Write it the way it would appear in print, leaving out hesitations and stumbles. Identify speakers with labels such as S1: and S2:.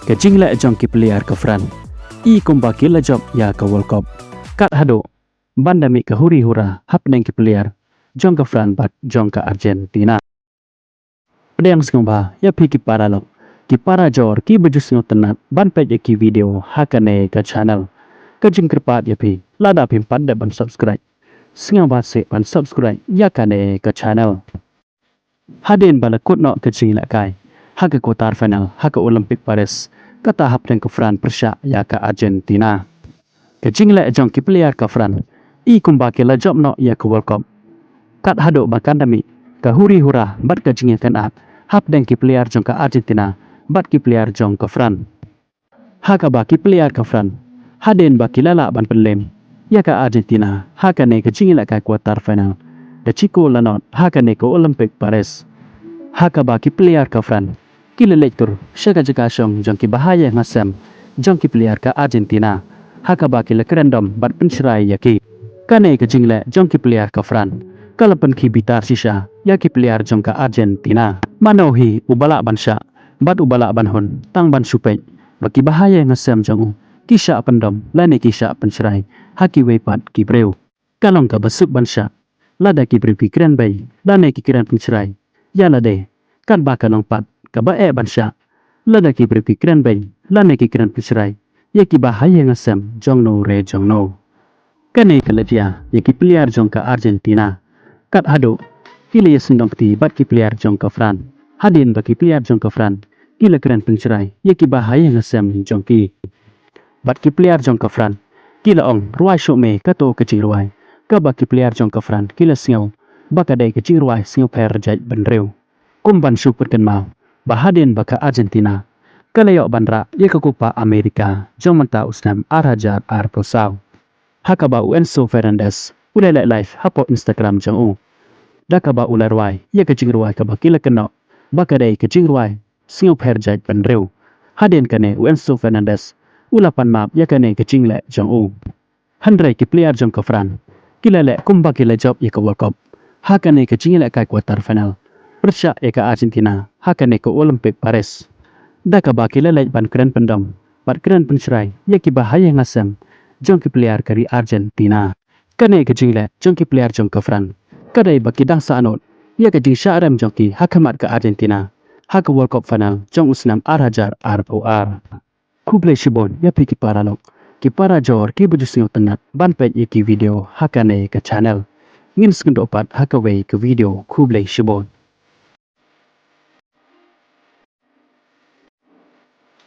S1: ke jingle jong ki player ke Fran I kumba ki la Jop ya ke World Cup kat hado bandami ke huri hura hapneng ki player jong ke Fran bat jong ke Argentina pedang sengba ya pi ki para jor ki baju sengau tenat ban pe ki video hakane ke channel ke jing kerpat ya pi lada pim pada ban subscribe sengau ba se ban subscribe ya kane ke channel Hadin bala kutno ke jing la kai hake quarter final hake Olympic Paris kata hapneng ke Fran persya ya ke Argentina ke jing la jong ki player ke Fran I kumba ki la Jop no ya ke World Cup kat hado bakan dami ke huri hura bat ke jing kan at hapneng ki player jong ke Argentina bat ki player jong ke Fran haka ba ki player ke Fran hadin ba ki lala ban pelem ya ke Argentina haka ne ke jing la kai quarter final de chico lanot haka ne ke Olympic Paris haka ba ki player ke Fran ki lektur syaka jika syong jong ki bahaya ngasem jong ki player ke Argentina haka ba ki lekrendom bat pencerai ya ki kane ke jingle jong ki player ke Fran kalapan ki bitar sisa ya ki player jong ke Argentina manohi ubala bansya bat ubala banhon tang ban supek baki bahaya ngasem jong kisah pendom lane kisah pencerai haki wepat ki breu kalong ka basuk bansya lada ki breu ki keren bay lane ki keren pencerai ya lade kan bakanong pat ka bae bansya lada ki breu ki keren bay lane ki keren pencerai ya ki bahaya ngasem jong no re jong no kane kalatia ya ki player jong ke Argentina kat hado kile sendong ti bat ki player jong ke Fran hadin baki player jong ke Fran kila keren pencerai ya ki bahaya ngasem jong ki bat ki player jong ke Fran kila ong ruai syok me kato kecil ruai ka baki player jong ke Fran kila singau baka dai kecil ruai singau per jait benreu kumban super kan mau bahadin baka Argentina kalayok bandra ya ke Copa America jong menta usnam arhajar arposau hakaba Enzo Fernandez ulai live hapo Instagram jong u dakaba ulai ruai ya ke jing ruai ka bakila kena baka dai ke jing ruai singau per jait benreu hadin kane Enzo Fernandez ulapan map ya kane ke jing le jong u handrai ki player jong ke Fran kila le kumba kila Jop ya ke World Cup hakane ke jing le kai quarter final persya ya ke Argentina hakane ke Olympic Paris dakaba kila le ban keren pendom bat keren pencerai ya ki bahaya ngasem jong ki player kari Argentina kane ke jing le jong ki player jong ke Fran kadai baki dang sa anot ya ke jing syarem jong ki hakamat ke Argentina haka World Cup final jong usnam arhajar ROR kublai shibon ya pi ki paralok ki para jor ki baju singau tenat ban pet ya ki video hakane ke channel ngin skendopat haka wei ke video kublai shibon